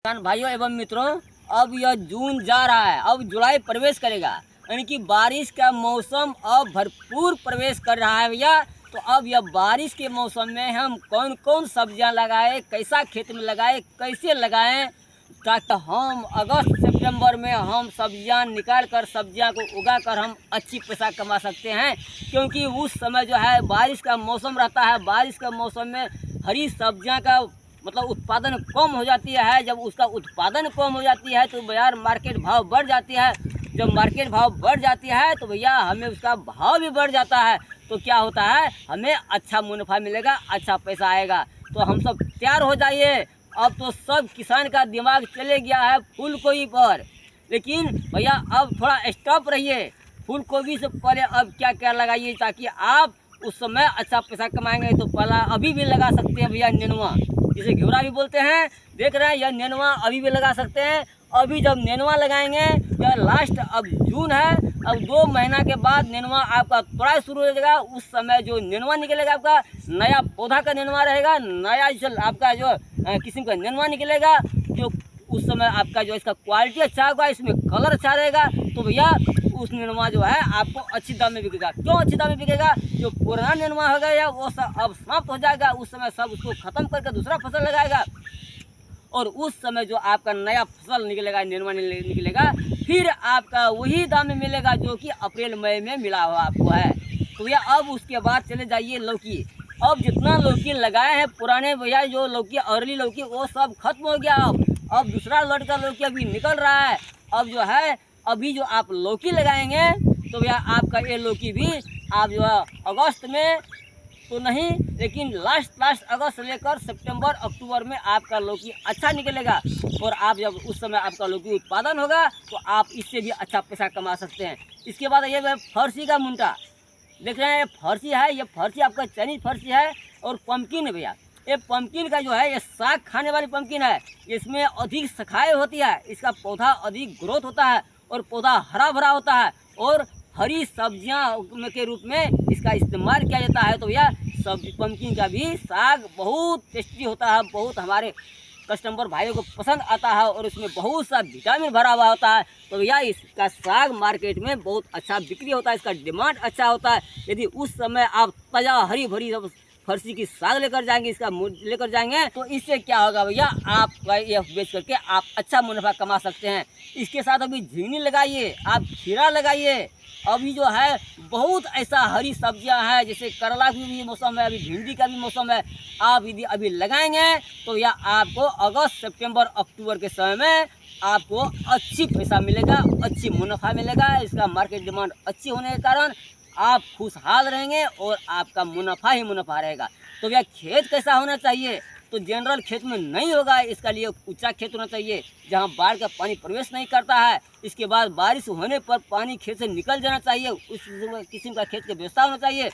किसान भाइयों एवं मित्रों, अब यह जून जा रहा है, अब जुलाई प्रवेश करेगा, यानी कि बारिश का मौसम अब भरपूर प्रवेश कर रहा है भैया। तो अब यह बारिश के मौसम में हम कौन कौन सब्जियां लगाएं, कैसा खेत में लगाएं, कैसे लगाएं, ताकि हम अगस्त सितंबर में हम सब्जियां निकाल कर सब्जियां को उगा कर हम अच्छी पैसा कमा सकते हैं। क्योंकि उस समय जो है बारिश का मौसम रहता है, बारिश का मौसम में हरी सब्जियां का मतलब उत्पादन कम हो जाती है। जब उसका उत्पादन कम हो जाती है तो बाजार मार्केट भाव बढ़ जाती है। जब मार्केट भाव बढ़ जाती है तो भैया हमें उसका भाव भी बढ़ जाता है। तो क्या होता है, हमें अच्छा मुनाफा मिलेगा, अच्छा पैसा आएगा। तो हम सब तैयार हो जाइए। अब तो सब किसान का दिमाग चले गया है फूल गोभी पर, लेकिन भैया अब थोड़ा स्टॉप रहिए। फूल गोभी से पहले अब क्या क्या लगाइए ताकि आप उस समय अच्छा पैसा कमाएंगे। तो पहला अभी भी लगा सकते हैं भैया नेनुआ, जिसे घेवड़ा भी बोलते हैं। देख रहे हैं यह नेनुआ अभी भी लगा सकते हैं। अभी जब नेनुआ लगाएंगे या लास्ट अब जून है, अब 2 महीना के बाद नेनुआ आपका तोड़ा शुरू हो जाएगा। उस समय जो नेनुआ निकलेगा आपका नया पौधा का नेनुआ रहेगा, नया जल आपका जो किस्म का नेनुआ निकलेगा, जो उस समय आपका जो इसका क्वालिटी अच्छा होगा, इसमें कलर अच्छा रहेगा। तो भैया उस नेनुआ जो है आपको अच्छी दाम में बिकेगा। क्यों अच्छी दाम में बिकेगा? जो पुराना नेनुआ हो गया वो सब अब समाप्त हो जाएगा। उस समय सब उसको ख़त्म करके दूसरा फसल लगाएगा, और उस समय जो आपका नया फसल निकलेगा, नेनुआ निकलेगा, फिर आपका वही दाम में मिलेगा जो कि अप्रैल मई में मिला हुआ आपको है। तो भैया अब उसके बाद चले जाइए लौकी। अब जितना लौकी लगाए हैं पुराने भैया, जो लौकी अर्ली लौकी वो सब खत्म हो गया। अब दूसरा लौट का लौकी अभी निकल रहा है। अब जो है अभी जो आप लौकी लगाएंगे तो भैया आपका ये लौकी भी आप जो है अगस्त में तो नहीं, लेकिन लास्ट अगस्त से लेकर सितंबर अक्टूबर में आपका लौकी अच्छा निकलेगा। और आप जब उस समय आपका लौकी उत्पादन होगा तो आप इससे भी अच्छा पैसा कमा सकते हैं। इसके बाद ये फर्सी का मुंटा देख रहे हैं, ये फर्सी है, ये फर्सी आपका चाइनीज फर्सी है। और पम्पकिन है भैया, ये पम्पकिन का जो है ये साग खाने वाली पम्पकिन है। इसमें अधिक शाखाएं होती है, इसका पौधा अधिक ग्रोथ होता है और पौधा हरा भरा होता है, और हरी सब्जियां के रूप में इसका इस्तेमाल किया जाता है। तो भैया सब्जी पम्पकिन का भी साग बहुत टेस्टी होता है, बहुत हमारे कस्टमर भाइयों को पसंद आता है, और उसमें बहुत सा विटामिन भरा हुआ होता है। तो भैया इसका साग मार्केट में बहुत अच्छा बिक्री होता है, इसका डिमांड अच्छा होता है। यदि उस समय आप ताज़ा हरी भरी फर्सी की साग लेकर जाएंगे, इसका लेकर जाएंगे, तो इससे क्या होगा भैया, आप ये बेच करके आप अच्छा मुनाफा कमा सकते हैं। इसके साथ अभी झिंगनी लगाइए, आप खीरा लगाइए। अभी जो है बहुत ऐसा हरी सब्जियां हैं, जैसे करला की भी मौसम है, अभी भिंडी का भी मौसम है। आप यदि अभी लगाएंगे तो भैया आपको अगस्त सितंबर अक्टूबर के समय में आपको अच्छी पैसा मिलेगा, अच्छी मुनाफा मिलेगा। इसका मार्केट डिमांड अच्छी होने के कारण आप खुशहाल रहेंगे और आपका मुनाफा ही मुनाफा रहेगा। तो भैया खेत कैसा होना चाहिए? तो जनरल खेत में नहीं होगा, इसका लिए ऊंचा खेत होना चाहिए जहां बाढ़ का पानी प्रवेश नहीं करता है। इसके बाद बारिश होने पर पानी खेत से निकल जाना चाहिए, उस किस्म का खेत की व्यवस्था होना चाहिए।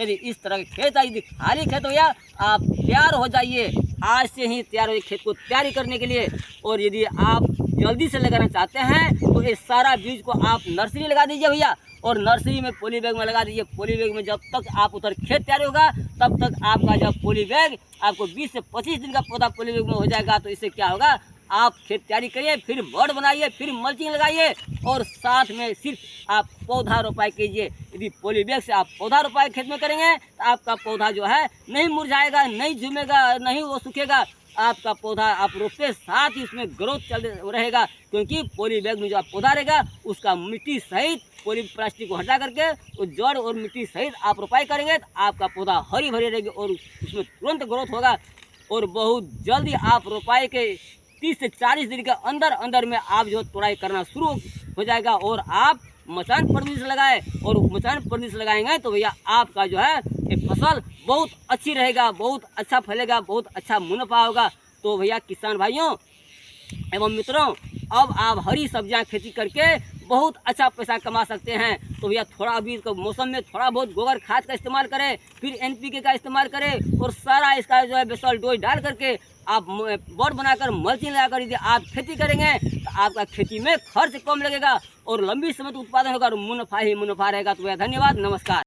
यदि इस तरह के खेत है, यदि खाली खेत हो या आप तैयार हो जाइए, आज से ही तैयार हो खेत को तैयारी करने के लिए। और यदि आप जल्दी से लगाना चाहते हैं तो इस सारा बीज को आप नर्सरी लगा दीजिए भैया, और नर्सरी में पॉली बैग में लगा दीजिए। पॉली बैग में जब तक आप उधर खेत तैयार होगा तब तक आपका जब पॉली बैग आपको 20 से 25 दिन का पौधा पॉली बैग में हो जाएगा। तो इससे क्या होगा, आप खेत तैयारी करिए, फिर बोर्ड बनाइए, फिर मल्चिंग लगाइए, और साथ में सिर्फ आप पौधा रोपाई कीजिए। यदि पॉली बैग से आप पौधा रोपाई खेत में करेंगे तो आपका पौधा जो है नहीं मुरझाएगा, नहीं झूमेगा, नहीं वो सूखेगा। आपका पौधा आप रोपते साथ ही उसमें ग्रोथ चल रहेगा, क्योंकि पॉली बैग में जो आप पौधा रहेगा उसका मिट्टी सहित पॉली प्लास्टिक को हटा करके उस जड़ और मिट्टी सहित आप रोपाई करेंगे तो आपका पौधा हरी भरी रहेगी और उसमें तुरंत ग्रोथ होगा। और बहुत जल्दी आप रोपाई के 30 से 40 दिन के अंदर में आप जो तोड़ाई करना शुरू हो जाएगा। और आप मचान प्रदेश लगाए, और मचान प्रदेश लगाएंगे तो भैया आपका जो है ये फसल बहुत अच्छी रहेगा, बहुत अच्छा फैलेगा, बहुत अच्छा मुनाफा होगा। तो भैया किसान भाइयों एवं मित्रों, अब आप हरी सब्जियां खेती करके बहुत अच्छा पैसा कमा सकते हैं। तो भैया थोड़ा अभी मौसम में थोड़ा बहुत गोबर खाद का इस्तेमाल करें, फिर एनपीके का इस्तेमाल करें, और सारा इसका जो है बेसल डोज डाल करके आप बोर्ड बनाकर मल्चिंग लगाकर यदि आप खेती करेंगे तो आपका खेती में खर्च कम लगेगा और लंबी समय तक उत्पादन होगा और मुनाफा ही मुनाफा रहेगा। तो भैया धन्यवाद, नमस्कार।